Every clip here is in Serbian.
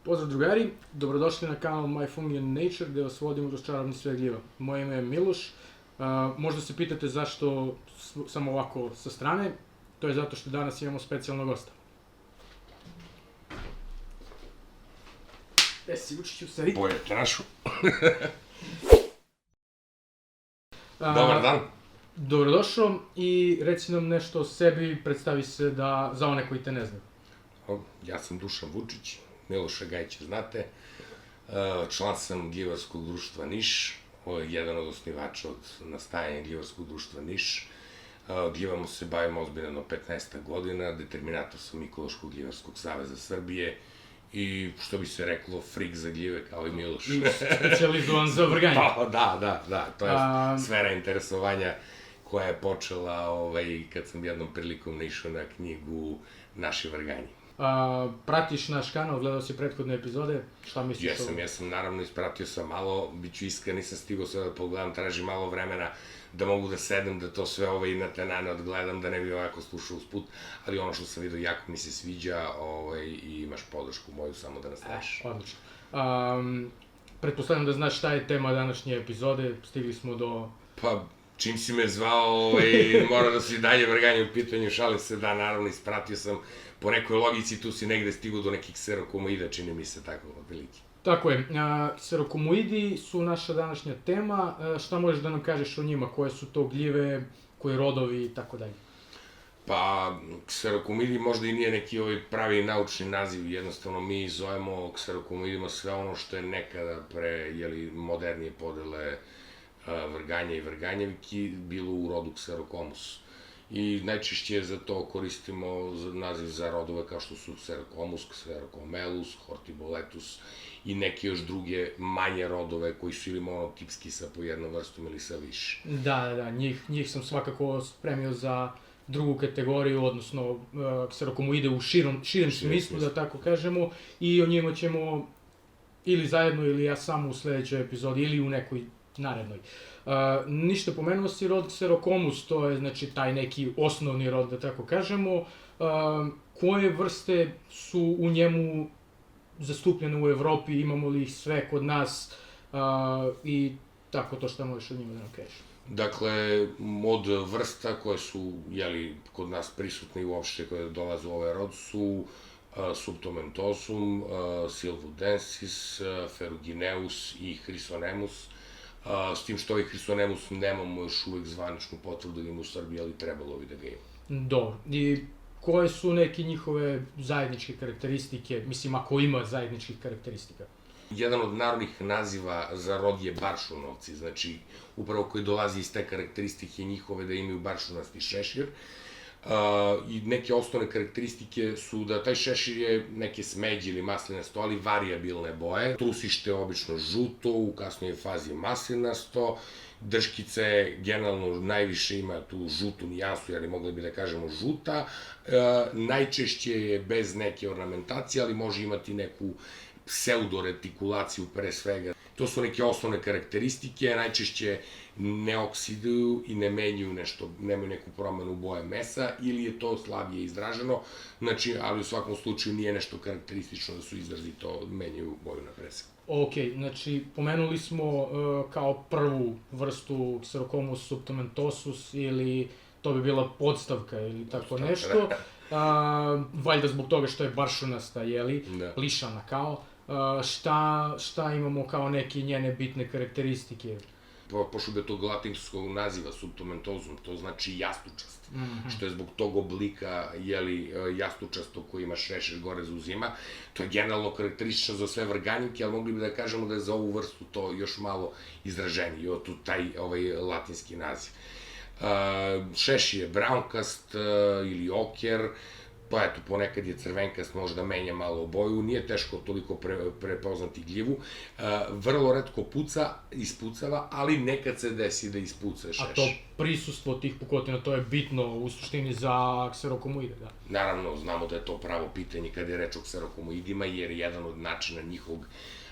Pozdrav drugari, dobrodošli na kanal My Fungian Nature gde vas vodimo kroz čarobni svet gljiva. Moje ime je Miloš. Možda se pitate zašto sam ovako sa strane, to je zato što danas imamo specijalnog gosta. Si Vučiću, sedi. Boje trašu. Dobar dan. Dobrodošao i reci nam nešto o sebi, predstavi se za one koji te ne znaju. Ja sam Dušan Vučić, Miloša Gajića znate, član sam Gljivarskog društva Niš, jedan od osnivača od nastajanja Gljivarskog društva Niš. Gljivama se bavimo ozbiljno 15 godina, determinator sam Ekološkog gljivarskog saveza Srbije i, što bi se reklo, frik za gljive kao i Miloš. I specializovan za vrganje. Da, to je sfera interesovanja koja je počela kad sam jednom prilikom naišao na knjigu Naši vrganji. Pratiš naš kanal, gledao si prethodne epizode, šta misliš o... Jesam, naravno, ispratio sam malo, bit ću iskren, nisam stigao sve da pogledam, traži malo vremena da mogu da sedem, da to sve na tenane odgledam, da ne bi ovako slušao usput, ali ono što sam vidio jako mi se sviđa i imaš podršku moju, samo da nastaviš. Odlično. Pretpostavljam da znaš šta je tema današnje epizode, stigli smo do... Pa, čim si me zvao, mora da si dalje vrganje u pitanju, šalim se, da, naravno, ispratio sam po nekoj logici, tu si negde stigao do nekih kserokomoida, čini mi se tako, otprilike. Tako je, kserokomoidi su naša današnja tema, šta možeš da nam kažeš o njima, koje su to gljive, koji rodovi i tako dalje? Pa, kserokomoidi možda i nije neki pravi naučni naziv, jednostavno mi zovemo kserokomoidima sve ono što je nekada pre, modernije podele vrganja i vrganjevki bilo u rodu Xerocomus. I najčešće za to koristimo naziv za rodove kao što su Xerocomus, Xerocomelus, Hortiboletus i neke još druge manje rodove koji su ili monotipski sa po jednom vrstom ili sa više. Da, njih sam svakako spremio za drugu kategoriju, odnosno kserokomoide u širem smislu, da tako kažemo, i o njima ćemo ili zajedno ili ja samo u sledećoj epizodi ili u nekoj narednoj. Ništa, pomenuo si rod Xerocomus, to je znači taj neki osnovni rod, da tako kažemo. Koje vrste su u njemu zastupljene u Evropi, imamo li ih sve kod nas i tako to šta možeš od njima da nam kažeš? Dakle, od vrsta koje su, kod nas prisutne i uopšte koje dolaze u ovaj rod su Subtomentosum, Sylvodensis, Ferrugineus i Chrysonemus. S tim što Chrysonemus nemamo još uvek zvaničnu potvrdu da ima u Srbiji, ali trebalo bi da ga ima. Dobro. I koje su neke njihove zajedničke karakteristike, mislim ako ima zajedničkih karakteristika? Jedan od narodnih naziva za rod je baršunovci, znači upravo koji dolazi iz te karakteristike njihove da imaju baršunasti šešir. I neke osnovne karakteristike su da taj šešir je neke smeđe ili maslinasto, ali variabilne boje. Trusište je obično žuto, u kasnoj fazi maslinasto, drškice generalno najviše ima tu žutu nijansu, jer mogli bi da kažemo žuta. Najčešće je bez neke ornamentacije, ali može imati neku pseudoretikulaciju pre svega. To su neke osnovne karakteristike, najčešće ne oksiduju i ne menjaju nešto, nemaju neku promenu boje mesa ili je to slabije izraženo, znači, ali u svakom slučaju nije nešto karakteristično da su izrazito menjaju boju na presek. Ok, znači pomenuli smo kao prvu vrstu Xerocomus subtomentosus ili to bi bila podstavka ili tako nešto, valjda zbog toga što je baršunasta, lišana kao. Šta imamo kao neke njene bitne karakteristike? Pošto da je tog latinskog naziva subtomentozum, to znači jastučast, što je zbog tog oblika jastučasto koji ima šešir gore zauzima. To je generalno karakteristično za sve vrganjike, ali mogli bi da kažemo da je za ovu vrstu to još malo izraženije, tu taj latinski naziv. Šešir je braunkast ili oker, pa eto, ponekad je crvenkast, možda menja malo boju, nije teško toliko prepoznati gljivu, vrlo retko ispucava, ali nekad se desi da ispuca šešir. A to prisustvo tih pukotina, to je bitno u suštini za kserokomoide, da. Naravno, znamo da je to pravo pitanje kada je reč o kserokomoidima, jer jedan od načina njihovog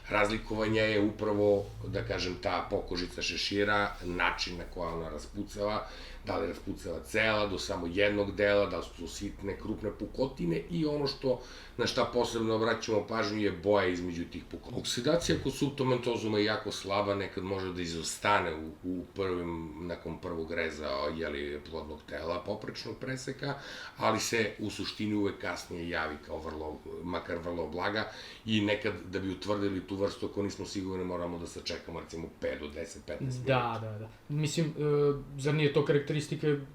razlikovanja je upravo, da kažem, ta pokožica šešira, način na koja ona raspucava, da li raspucava cela do samo jednog dela, da li su sitne, krupne pukotine i ono što, na šta posebno obraćamo pažnju je boja između tih pukotina. Oksidacija kod subtomentozuma je jako slaba, nekad može da izostane nakon prvog reza plodnog tela, poprečnog preseka, ali se u suštini uvek kasnije javi kao makar vrlo blaga i nekad da bi utvrdili tu vrstu, ako nismo sigurni, moramo da sačekamo recimo 5 do 10, 15 minuta. Da. Mislim, zar nije to karakteristike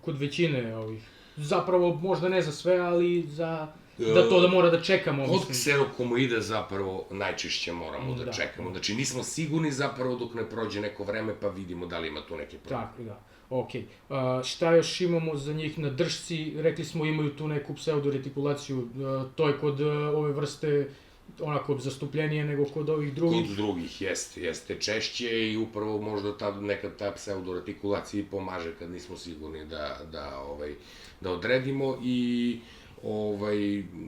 kod većine ovih? Zapravo, možda ne za sve, ali da mora da čekamo. Kod kserokomoida zapravo najčešće moramo da čekamo. Znači, nismo sigurni zapravo dok ne prođe neko vreme pa vidimo da li ima tu neke probleme. Tako, da. Okej. Šta još imamo za njih na držci? Rekli smo imaju tu neku pseudoretikulaciju. To je kod ove vrste onako zastupljenije nego kod ovih drugih? Kod drugih jeste češće i upravo možda nekad ta pseudoretikulacija pomaže kad nismo sigurni da odredimo i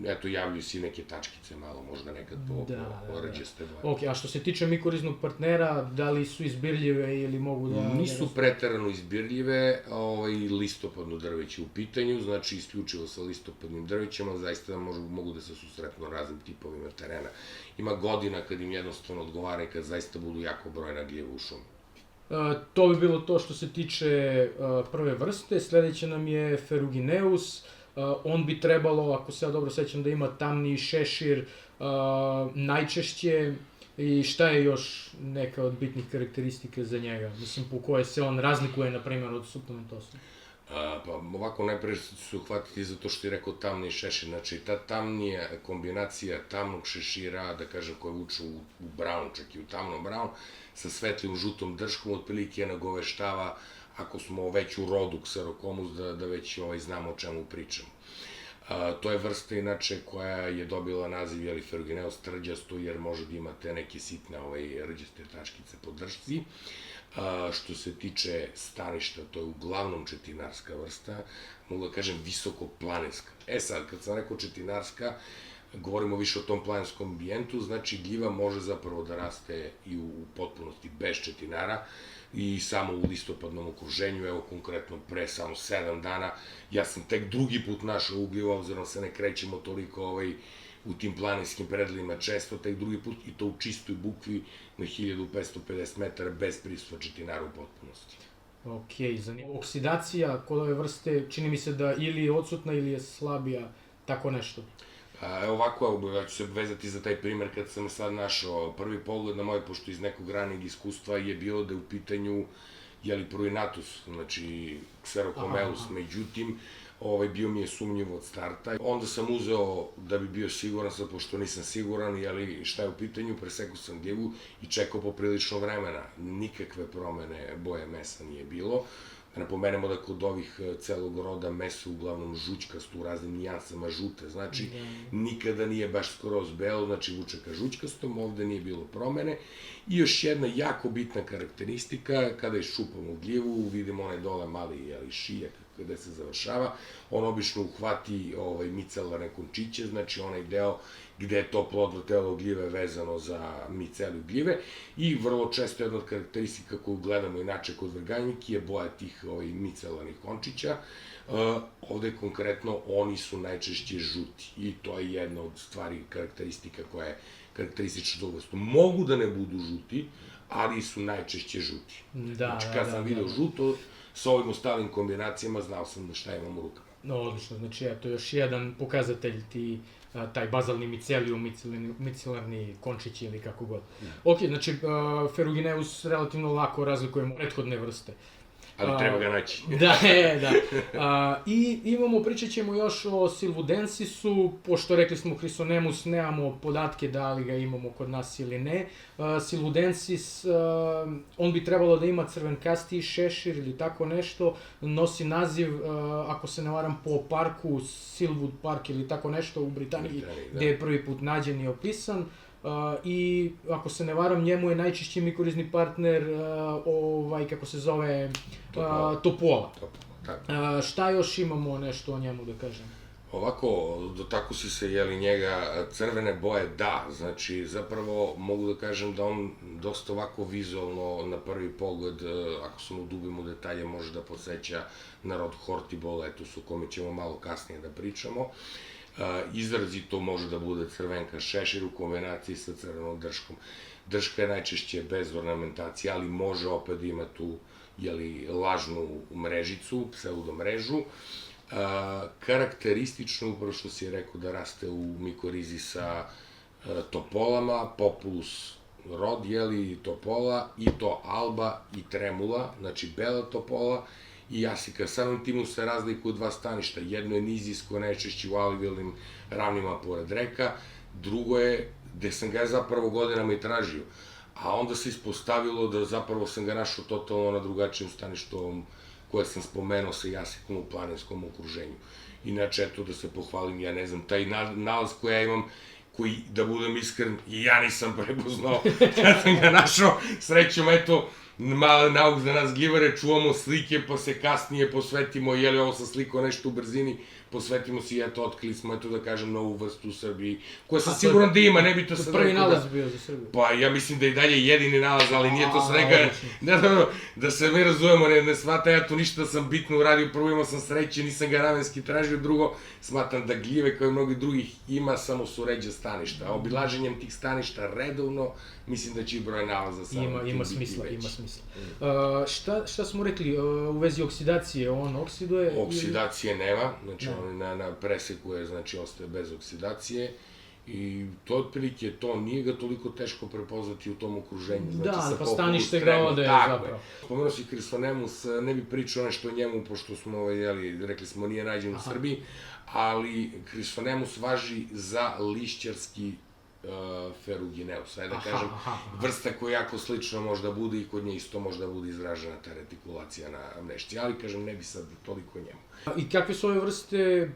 eto, javljaju se i neke tačkice malo, možda nekad po rđaste boje. Ok, a što se tiče mikoriznog partnera, da li su izbirljive ili mogu da... Nisu preterano izbirljive, listopadno drveće u pitanju, znači isključivo sa listopadnim drvećima, zaista mogu da se susretnu raznim tipovima terena. Ima godina kad im jednostavno odgovara i kad zaista budu jako brojna gljiva u šumi. To bi bilo to što se tiče prve vrste, sledeće nam je Ferrugineus. On bi trebalo, ako se ja dobro sećam, da ima tamniji šešir najčešće i šta je još neka od bitnih karakteristika za njega? Mislim, po koje se on razlikuje, na primjer, od subtomentosa? Pa ovako najpre su hvatiti zato što je rekao tamni šešir, znači ta tamnija kombinacija tamnog šešira, da kažem, koja vuče u brown, čak i u tamnom brown, sa svetlim žutom drškom, otprilike nagoveštava, ako smo već u rodu Xerocomus, da već znamo o čemu pričamo. To je vrsta, inače, koja je dobila naziv Ferrugineus trđasto, jer može da imate neke sitne rđaste tačkice po držci. Što se tiče staništa, to je uglavnom četinarska vrsta, mogu da kažem visokoplaninska. Sad, kad sam rekao četinarska, govorimo više o tom planinskom ambijentu, znači gljiva može zapravo da raste i u potpunosti bez četinara i samo u listopadnom okruženju, evo konkretno pre samo 7 dana, ja sam tek drugi put našao u gljivu, obzirom se ne krećemo toliko u tim planinskim predjelima često, tek drugi put i to u čistoj bukvi na 1550 metara bez prisustva četinara u potpunosti. Okej, zanimljivo. Oksidacija kod ove vrste čini mi se da ili je odsutna ili je slabija, tako nešto. Evo ovako, ja ću se vezati za taj primer kad sam sad našao. Prvi pogled na moj, pošto iz nekog ranijeg iskustva je bilo da je u pitanju Pruinatus, znači Xerocomelus, međutim, bio mi je sumnjiv od starta. Onda sam uzeo, da bi bio siguran, sad pošto nisam siguran, šta je u pitanju, presekao sam gljivu i čekao poprilično vremena. Nikakve promene boje mesa nije bilo. Da napomenemo da kod ovih celog roda meso uglavnom žućkasto u raznim nijansama žute, znači nikada nije baš skroz belo, znači vuče ka žućkastom, ovde nije bilo promene. I još jedna jako bitna karakteristika, kada iščupamo gljivu, vidimo onaj dole mali šijak gde se završava, on obično uhvati micelarne končiće, znači onaj deo gde je to plodno telo gljive vezano za miceliju gljive i vrlo često jedna od karakteristika koju gledamo inače kod vrganjiki je boja tih micelarnih končića. Ovde konkretno oni su najčešće žuti i to je jedna od stvari karakteristika koja je karakteristična za vrstu. Mogu da ne budu žuti, ali su najčešće žuti. Znači kad sam video žuto, sa ovim ostalim kombinacijama znao sam da šta imam u rukama. Odlično, znači eto još jedan pokazatelj taj bazalni micelijum, micelarni končići ili kako god. Ok, znači Ferrugineus relativno lako razlikujemo prethodne vrste. Ali treba ga naći. Da. I pričat ćemo još o Silvudensisu, pošto rekli smo Chrysonemus, nemamo podatke da li ga imamo kod nas ili ne. Silvudensis, on bi trebalo da ima crvenkastiji šešir ili tako nešto, nosi naziv, ako se ne varam, po parku, Silwood Park ili tako nešto u Britaniji, gde je prvi put nađen i opisan. i ako se ne varam, njemu je najčešći mikorizni partner, kako se zove, Topola. Šta još imamo nešto o njemu da kažem? Ovako, dotaku si se, njega, crvene boje, da, znači, zapravo mogu da kažem da on dosta ovako vizualno, na prvi pogled, ako se udubimo u detalje, može da podseća na rod Hortibola, o kome ćemo malo kasnije da pričamo. Izrazito može da bude crvenka šešir u kombinaciji sa crvenom drškom. Drška je najčešće bez ornamentacije, ali može opet da ima tu, lažnu mrežicu, pseudomrežu. Karakteristično, upravo što si je rekao da raste u mikorizi sa topolama, Populus rod, topola, i to alba i tremula, znači bela topola i jasika. Samim timu se razlikuju dva staništa, jedno je nizijsko, najčešće u alivilnim ravnima pored reka, drugo je, gde sam ga zapravo godinama i tražio, a onda se ispostavilo da zapravo sam ga našao totalno na drugačijem staništu koje sam spomenuo sa jasikom u planinskom okruženju. Inače, eto da se pohvalim, ja ne znam, taj nalaz koji ja imam, koji, da budem iskren, i ja nisam prepoznao kad sam ga našao, srećom, eto, mali nauk za nas givare, čuvamo slike, pa se kasnije posvetimo, ovo sam slikao nešto u brzini, posvetimo se i eto, otkrili smo, eto da kažem, novu vrstu u Srbiji, koja sam siguran da ima, ne bi to sad rekao da... To prvi nalaz bio za Srbiju. Pa ja mislim da je i dalje jedini nalaz, ali nije to svega, da se mi razumemo, ne shvatam ja tu ništa da sam bitno uradio, prvo imao sam sreće, nisam ga namenski tražio, drugo, smatram da gljive kao i mnogi drugih ima, samo su ređe staništa, obilaženjem tih staništa redovno, mislim da će i broj nalaza samo biti veći. Ima smisla. Šta smo rekli u vezi oksidacije, on oksiduje? Oksidacije nema, znači on na preseku je, znači ostaje bez oksidacije i to otprilike to, nije ga toliko teško prepoznati u tom okruženju. Da, pa stanište ga ode zapravo. Spomenuo si Crisonemus, ne bi pričao nešto o njemu, pošto smo, rekli smo, nije nađen u Srbiji, ali Crisonemus važi za lišćarski Ferrugineus, da kažem, vrsta koja jako slično može da bude i kod nje isto može da bude izražena ta retikulacija na mrešci, ali kažem, ne bi sad toliko o njemu. I kakve su ove vrste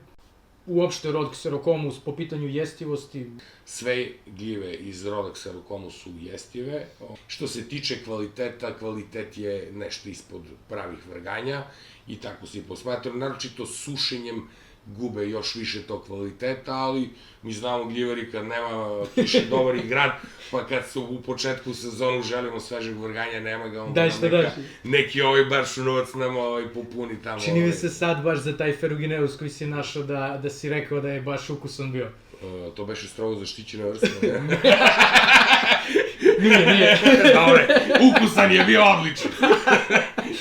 uopšte rod Xerocomus po pitanju jestivosti? Sve gljive iz roda Xerocomus su jestive. Što se tiče kvaliteta, kvalitet je nešto ispod pravih vrganja i tako se i posmatraju, naročito sušenjem gube još više tog kvaliteta, ali mi znamo gljivari kad nema kiše dobar i grad, pa kad su u početku sezonu želimo svežeg vrganja, nema ga, onda neki baršunovac nam popuni tamo. Čini mi se sad baš za taj Ferrugineus koji si našao da si rekao da je baš ukusan bio. To beše strogo zaštićena vrsta, ne? Nije. Dobre, ukusan je bio odličan.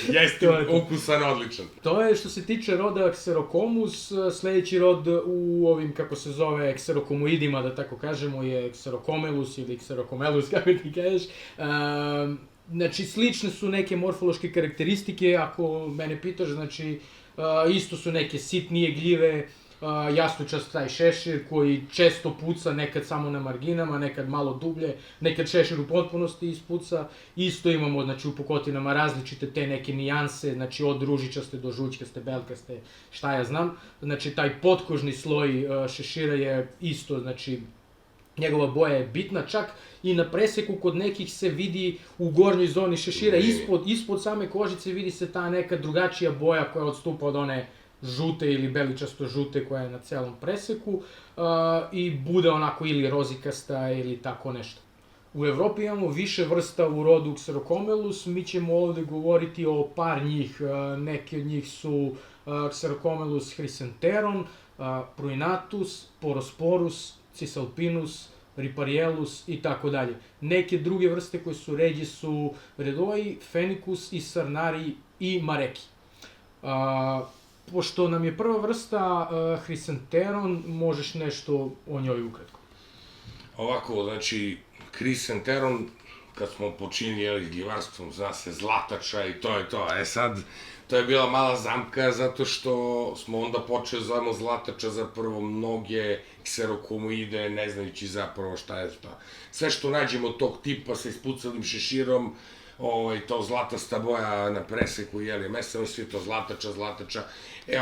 Jeste, ukusan odličan. To je što se tiče roda Xerocomus, sledeći rod u ovim, kako se zove, Xerocomoidima, da tako kažemo, je Xerocomelus ili Xerocomelus, kako ti kažeš. Znači, slične su neke morfološke karakteristike, ako mene pitaš, znači, isto su neke sitnije gljive, jastučast taj šešir koji često puca, nekad samo na marginama, nekad malo dublje, nekad šešir u potpunosti ispuca. Isto imamo, znači, u pukotinama različite te neke nijanse, znači, od ružičaste do žućkaste, belkaste, šta ja znam. Znači, taj potkožni sloj šešira je isto, znači, njegova boja je bitna, čak i na preseku kod nekih se vidi u gornjoj zoni šešira, ispod same kožice vidi se ta neka drugačija boja koja odstupa od one žute ili beličasto žute koja je na celom preseku i bude onako ili rozikasta ili tako nešto. U Evropi imamo više vrsta u rodu Xerocomelus, mi ćemo ovde govoriti o par njih, neki od njih su Xerocomelus chrysanteron, Pruinatus, Porosporus, Cisalpinus, Ripariellus i tako dalje. Neke druge vrste koje su ređe su Redoi, Phenicus i Sarnari i Mareki. Pošto nam je prva vrsta Chrysanteron, možeš nešto o njoj ukratko? Ovako, znači, Chrysanteron, kad smo počinili gljivarstvom, zna se zlatača i to je to. Sad, to je bila mala zamka zato što smo onda počeli zovemo zlatača zapravo mnoge kserokomoide, ne znajući zapravo šta je šta. Sve što nađemo tog tipa sa ispucalim šeširom, to zlatasta boja na preseku, mesama i svi to zlatača,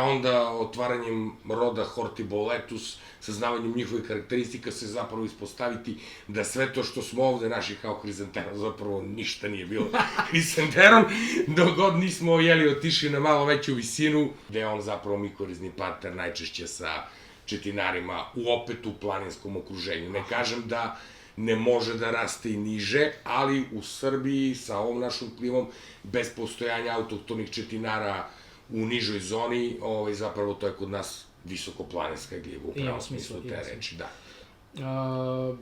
onda otvaranjem roda Hortiboletus, saznavanjem njihovih karakteristika se zapravo ispostaviti da sve to što smo ovde naši kao hrizenteron, zapravo ništa nije bilo hrizenteron, dok god nismo otišli na malo veću visinu, gde je on zapravo mikorizni parter najčešće sa četinarima opet u planinskom okruženju. Ne kažem da ne može da raste i niže, ali u Srbiji sa ovom našom klimom, bez postojanja autohtonih četinara u nižoj zoni, zapravo to je kod nas visokoplaninska gljiva, u pravom smislu te reči, da.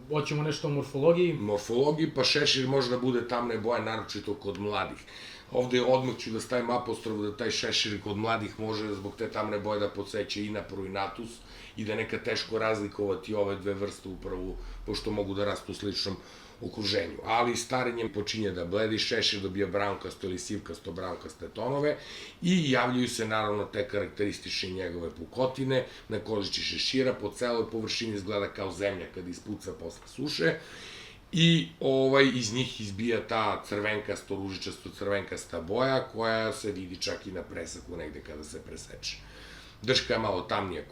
Hoćemo nešto o morfologiji? Morfologiji, pa šešir može da bude tamne boje, naročito kod mladih. Ovde odmah ću da stavim apostrof da taj šešir kod mladih može zbog te tamne boje da podseće i na pruinatus i da je neka teško razlikovati ove dve vrste upravo, pošto mogu da rastu u sličnom okruženju. Ali starenjem počinje da bledi, šešir dobija braunkasto ili sivkasto braunkaste tonove i javljaju se naravno te karakteristične njegove pukotine na kožici šešira, po celoj površini izgleda kao zemlja kad ispuca posle suše i iz njih izbija ta crvenkasto, ružičasto crvenkasta boja koja se vidi čak i na presaku negde kada se preseče. Drška je malo tamnija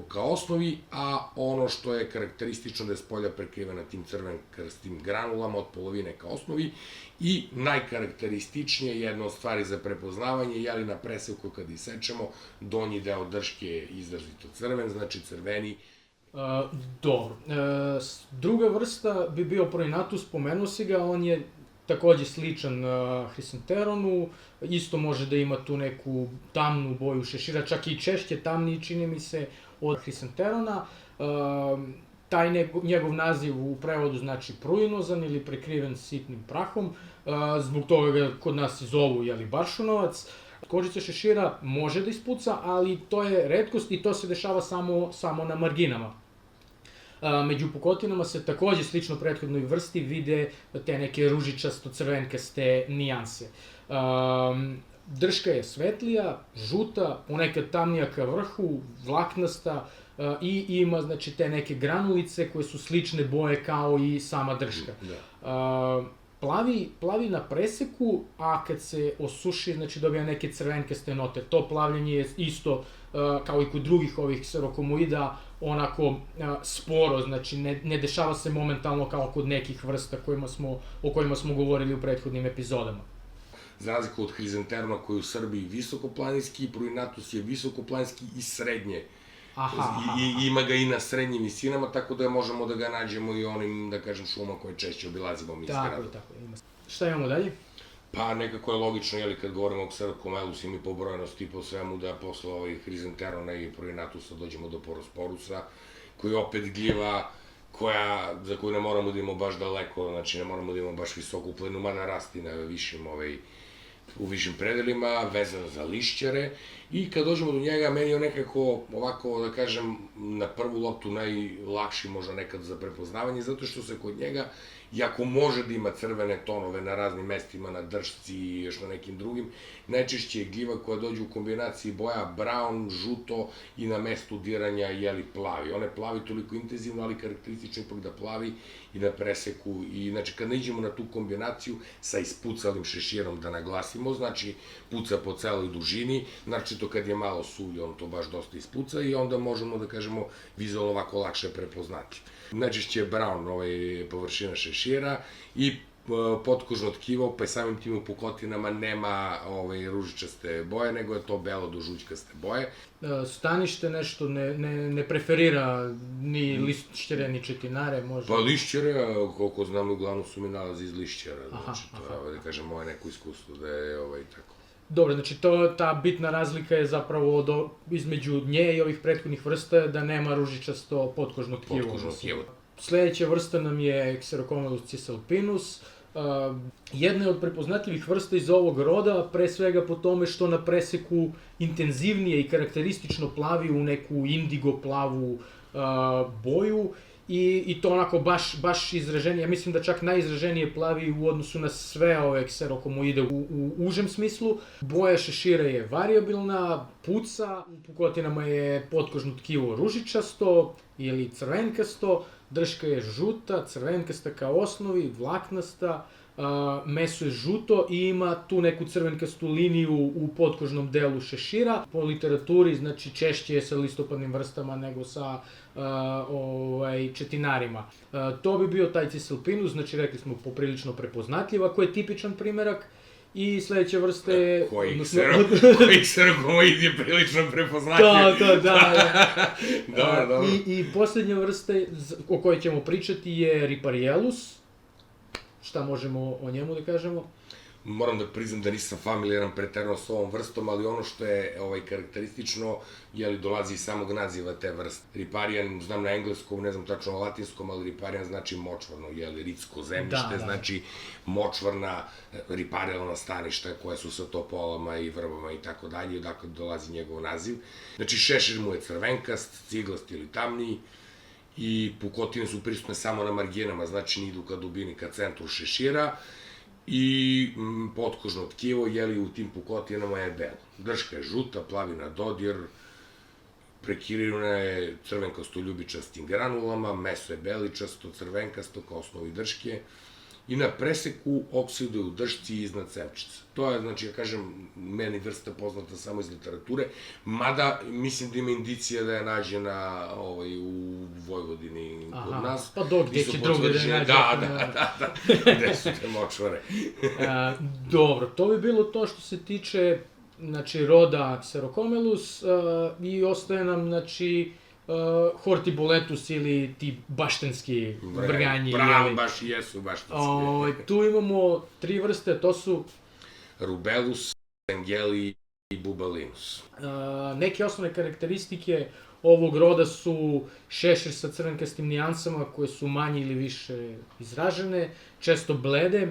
ka osnovi, a ono što je karakteristično da je spolja prekrivena tim crvenkastim granulama od polovine ka osnovi i najkarakterističnije, jedna od stvari za prepoznavanje, je na preseku kad isečemo, donji deo drške je izrazito crven, znači crveni. Dobro. Druga vrsta bi bio pruinatus, spomenuo si ga, on je takođe sličan hrisenteronu, isto može da ima tu neku tamnu boju šešira, čak i češće tamniji, čini mi se, od hrisenterona. Taj njegov naziv u prevodu znači pruinozan ili prekriven sitnim prahom, zbog toga ga kod nas i zovu baršunovac. Kožica šešira može da ispuca, ali to je retkost i to se dešava samo na marginama. Među pukotinama se takođe slično prethodnoj vrsti vide te neke ružičasto-crvenkaste nijanse. Drška je svetlija, žuta, ponekad tamnija ka vrhu, vlaknasta i ima te neke granulice koje su slične boje kao i sama drška. Plavi na preseku, a kad se osuši, dobija neke crvenkaste note. To plavljenje je isto, kao i kod drugih ovih kserokomoida, onako sporo, znači ne dešava se momentalno kao kod nekih vrsta o kojima smo govorili u prethodnim epizodama. Za razliku od hrizenterona koji je u Srbiji visokoplaninski, pruinatus je visokoplaninski i srednje. I ima ga i na srednjim visinama, tako da možemo da ga nađemo i onim, da kažem, šumama koje češće obilazimo mi izgrada. Tako. Šta imamo dalje? Pa nekako je logično, kad govorimo o Xerocomelus i po brojenosti i po svemu, da posle ovih hrizenterona i pruinatusa dođemo do porosporusa, koji je opet gljiva za koju ne moramo da imamo baš daleko, znači ne moramo da imamo baš visoku plenu, mada rasti u višim predelima, vezan za lišćare, i kad dođemo do njega, meni je nekako, ovako da kažem, na prvu loptu najlakši možda nekad za prepoznavanje, zato što se kod njega, iako može da ima crvene tonove na raznim mestima, na dršci i još na nekim drugim, najčešće je gljiva koja dođe u kombinaciji boja brown, žuto i na mestu diranja plavi. Ona je plavi toliko intenzivno, ali karakteristično ipak da plavi i na preseku. I znači kad nađemo na tu kombinaciju sa ispucalim šeširom, da naglasimo, znači puca po celoj dužini, znači to kad je malo sulje, on to baš dosta ispuca i onda možemo da kažemo vizualno ovako lakše prepoznati. Najčešće je brown površina šešira i potkožno tkivo, pa samim tim u pukotinama nema ružičaste boje, nego je to belo do žućkaste boje. Stanište nešto ne preferira ni lišćere, ni četinare, možda? Pa lišćere, koliko znam, uglavnom su mi nalazi iz lišćera, znači to je, da kažem, moje neko iskustvo da je tako. Dobro, znači ta bitna razlika je zapravo između nje i ovih prethodnih vrsta da nema ružičasto potkožno tkivo. Sledeća vrsta nam je Xerocomelus cisalpinus. Jedna je od prepoznatljivih vrsta iz ovog roda, pre svega po tome što na preseku intenzivnije i karakteristično plavi u neku indigo-plavu boju i to onako baš izraženije, ja mislim da čak najizraženije plavi u odnosu na sve ove kserokomoide u užem smislu. Boja šešira je variabilna, puca, u pukotinama je potkožno tkivo ružičasto ili crvenkasto, drška je žuta, crvenkasta ka osnovi, vlaknasta, meso je žuto i ima tu neku crvenkastu liniju u potkožnom delu šešira. Po literaturi, znači, češće je sa listopadnim vrstama nego sa četinarima. To bi bio taj Cisalpinus, znači rekli smo poprilično prepoznatljiv, ako je tipičan primerak. I sledeća vrsta je... Koji kserokomoid je prilično prepoznatljiv. Da. Dobro. I poslednja vrsta o kojoj ćemo pričati je Ripariellus. Šta možemo o njemu da kažemo? Moram da priznam da nisam familijaran preterano s ovom vrstom, ali ono što je karakteristično, dolazi iz samog naziva te vrste. Riparian, znam na engleskom, ne znam tačno na latinskom, ali riparian znači močvarno, ritsko zemljište, znači močvarna, riparijalna staništa koja su sa topolama i vrbama i tako dalje, odakle dolazi njegov naziv. Znači šešir mu je crvenkast, ciglast ili tamniji, i pukotine su prisutne samo na marginama, znači ne idu ka dubini, ka centru šešira, i potkožno tkivo, u tim pukotinama je belo. Drška je žuta, plavina dodir, prekirirana je crvenkasto ljubičastim granulama, meso je beličasto, crvenkasto kao osnovi drške, i na preseku oksiduje u dršci iznad cevčica. To je, znači, ja kažem, meni vrsta poznata samo iz literature, mada mislim da ima indicija da je nađena u Vojvodini kod nas. Pa gde će drugo da je nađena. Da, gde su te močvare. Dobro, to bi bilo to što se tiče, znači, roda Xerocomelus, i ostaje nam, znači, Hortiboletus ili ti baštenski vrganji. Bravo, baš i jesu baštenski. Tu imamo 3 vrste, to su Rubellus, Angeli i Bubalinus. Neke osnovne karakteristike ovog roda su šešir sa crvenkastim nijansama koje su manje ili više izražene, često blede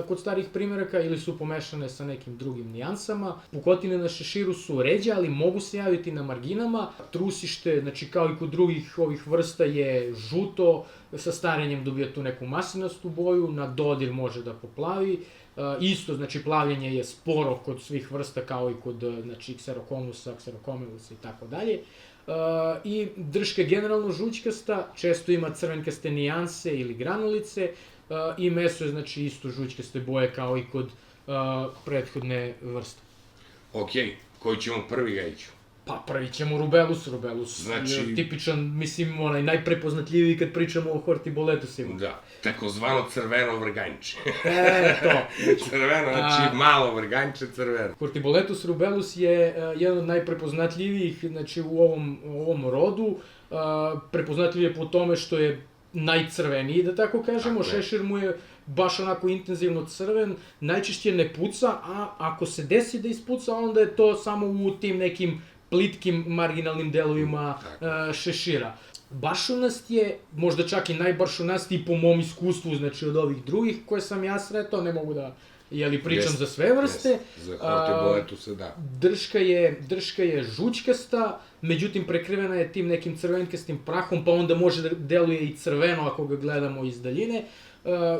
kod starih primeraka ili su pomešane sa nekim drugim nijansama. Pukotine na šeširu su ređe, ali mogu se javiti na marginama. Trusište, znači kao i kod drugih ovih vrsta, je žuto, sa starenjem dobija tu neku maslinastu boju, na dodir može da poplavi. Isto, znači, plavljenje je sporo kod svih vrsta kao i kod, znači, Xerocomusa, Xerocomelusa i tako dalje. I drška je generalno žućkasta, često ima crvenkaste nijanse ili granulice, i meso je, znači, isto žućkaste boje kao i kod prethodne vrste. Okej, koji ćemo prvi gajiću? Pa prvi ćemo Rubellus. Znači, tipičan, mislim, najprepoznatljiviji kad pričamo o Hortiboletusima. Da, takozvano crveno vrganjče. To. Crveno, znači malo vrganjče, crveno. Hortiboletus rubellus je jedan od najprepoznatljivijih, znači, u ovom rodu. Prepoznatljiv je po tome što je najcrveniji, da tako kažemo. Šešir mu je baš onako intenzivno crven, najčešće ne puca, a ako se desi da ispuca, onda je to samo u tim nekim plitkim marginalnim delovima šešira. Bašunast je, možda čak i najbašunastiji po mom iskustvu, znači od ovih drugih koje sam ja sretao, ne mogu da pričam za sve vrste. Za Hortiboletuse, da. Drška je žućkasta, međutim prekrivena je tim nekim crvenkastim prahom, pa onda može da deluje i crveno ako ga gledamo iz daljine.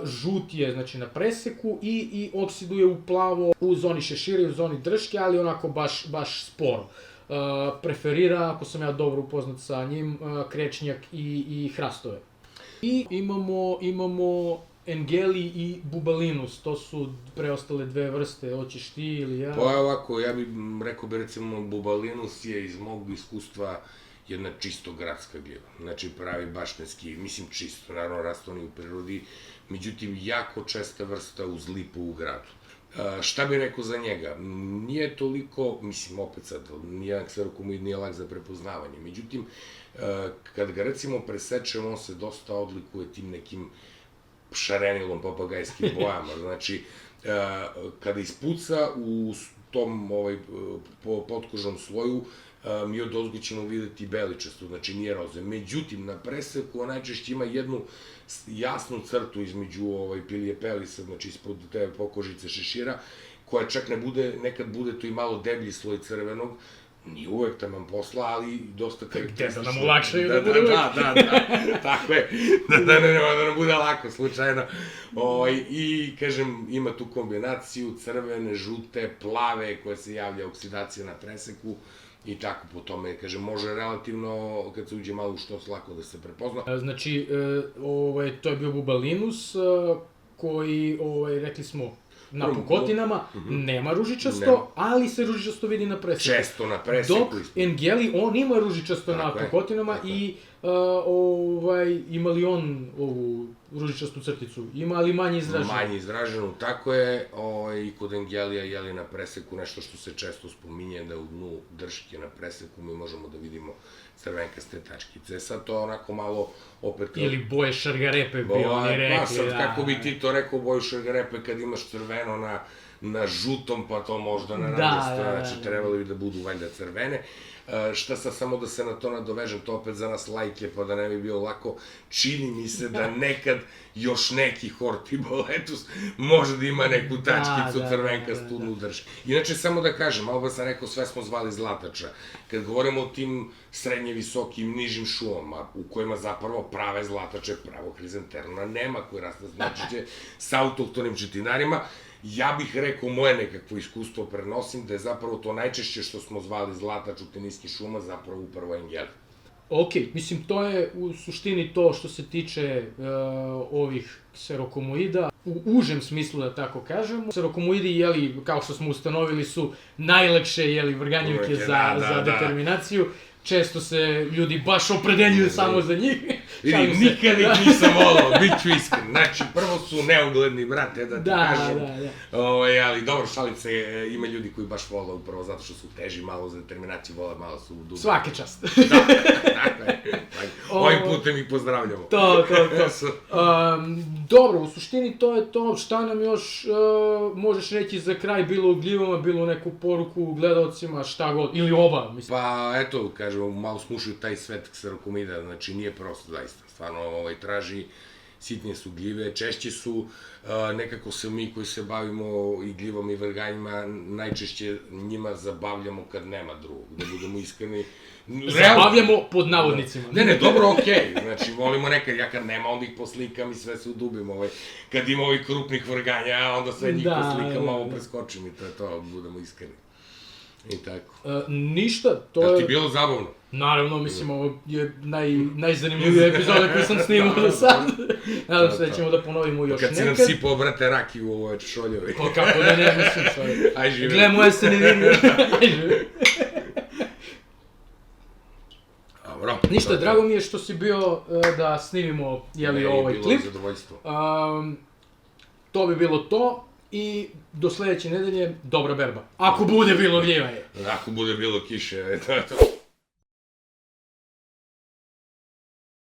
Žut je, znači, na preseku i oksiduje u plavo u zoni šešira i u zoni drške, ali onako baš sporo. Preferira, ako sam ja dobro upoznat sa njim, krečnjak i hrastove. I imamo Angeli i Bubalinus, to su preostale 2 vrste, hoćeš ti ili ja? Pa ovako, ja bih rekao recimo Bubalinus je iz mog iskustva jedna čisto gradska gljiva, znači pravi baštenski, mislim čisto, naravno raste oni u prirodi, međutim jako česta vrsta uz lipu u gradu. Šta bih rekao za njega? Nije toliko, mislim opet sad, nijedan kserokomoid nije lak za prepoznavanje, međutim, kad ga recimo presečemo, on se dosta odlikuje tim nekim šarenilom papagajskim bojama, znači, kada ispuca u tom potkožnom sloju, mi od ozgo ćemo videti beličastu, znači nije roze. Međutim, na preseku on najčešće ima jednu jasnu crtu između pilije pelisa, znači ispod te pokožice šešira, koja čak nekad bude to i malo deblji sloj crvenog, nije uvek taman posla, ali dosta karakteristično. Gde da nam olakšaju da bude uvek. Da, tako je, da nam bude lako, slučajno. I, kažem, ima tu kombinaciju crvene, žute, plave, koja se javlja oksidacija na preseku, i tako po tome, kažem, može relativno, kad se uđe malo u štos, lako da se prepozna. Znači, to je bio Bubalinus, koji, rekli smo, na pukotinama, nema ružičasto, ali se ružičasto vidi na preseku. Često na preseku. Dok Engeli, on ima ružičasto na pukotinama i ima li on ovu ružičastu crticu? Ima li manje izraženu? Manje izraženu, tako je. I kod Engelija, jeli na preseku, nešto što se često spominje, da u dnu drške na preseku mi možemo da vidimo crvenkaste tačkice. Sad to onako malo opet... Ili boje šargarepe bi oni rekli. Pa sad, kako bi ti to rekao, boju šargarepe kad imaš crveno na žutom, pa to možda na nadjesta, znači trebali bi da budu valjda crvene. Šta sad, samo da se na to nadovežem, to opet za nas lajke, pa da ne bi bio lako, čini mi se da nekad još neki hortiboletus može da ima neku tačkicu crvenkastu u drški. Inače, samo da kažem, malo ba sam rekao, sve smo zvali zlatača. Kad govorimo o tim srednje visokim, nižim šumama, u kojima zapravo prave zlatače, pravo hrizanterna nema, koji raste značiće sa autohtonim četinarima, ja bih rekao, moje nekakvo iskustvo prenosim, da je zapravo to najčešće što smo zvali zlatač u teniskih šuma, zapravo upravo Engeli. Ok, mislim, to je u suštini to što se tiče ovih kserokomoida, u užem smislu, da tako kažemo. Kserokomoidi, jeli, kao što smo ustanovili, su najlakše, jeli, vrganjivke za determinaciju. Često se ljudi baš opredeljuju samo za njih. Nikad ih nisam volao, bit ću iskren. Znači, prvo su neugledni, brate, da ti kažem. Ali dobro, šalim se, ima ljudi koji baš vole upravo zato što su teži malo za determinaciju, vole malo su dublji. Svaka čast. Ovim putem ih pozdravljamo. To. Dobro, u suštini to je to. Šta nam još možeš reći za kraj, bilo u gljivama, bilo neku poruku gledalcima, šta god, ili oba, mislim. Pa, eto, kažemo, malo smušaju taj svet kserokomida, znači nije prosto, zaista. Stvarno, traži, sitnije su gljive, češće su, nekako se mi koji se bavimo i gljivom i vrganjima, najčešće njima zabavljamo kad nema drugog, da budemo iskreni. Zabavljamo pod navodnicima. Ne, dobro, okej, znači volimo nekad, ja kad nema, onda ih poslikam i sve se udubim, kad ima ovih krupnih vrganja, onda sve njih poslikam, malo preskočim i to je to, budemo iskreni. I tako. Ništa, to je... Da ti bilo zabavno? Naravno, mislim, ovo je najzanimljivija epizoda koju sam snimao do sad. Nadam se da ćemo da ponovimo još nekad. Kad si nam sipao, brate, rakiju u ovoj češoljevi. Pa kako da ne, mislim, čovjek. Aj živi. Gle, moja se ne vidi. Aj živi. Dobro. Ništa, drago mi je što si bio da snimimo, ovaj klip. Bilo zadovoljstvo. To bi bilo to. I do sledeće nedelje, dobra berba. Ako bude bilo gljivanje. Ako bude bilo kiše, to je to.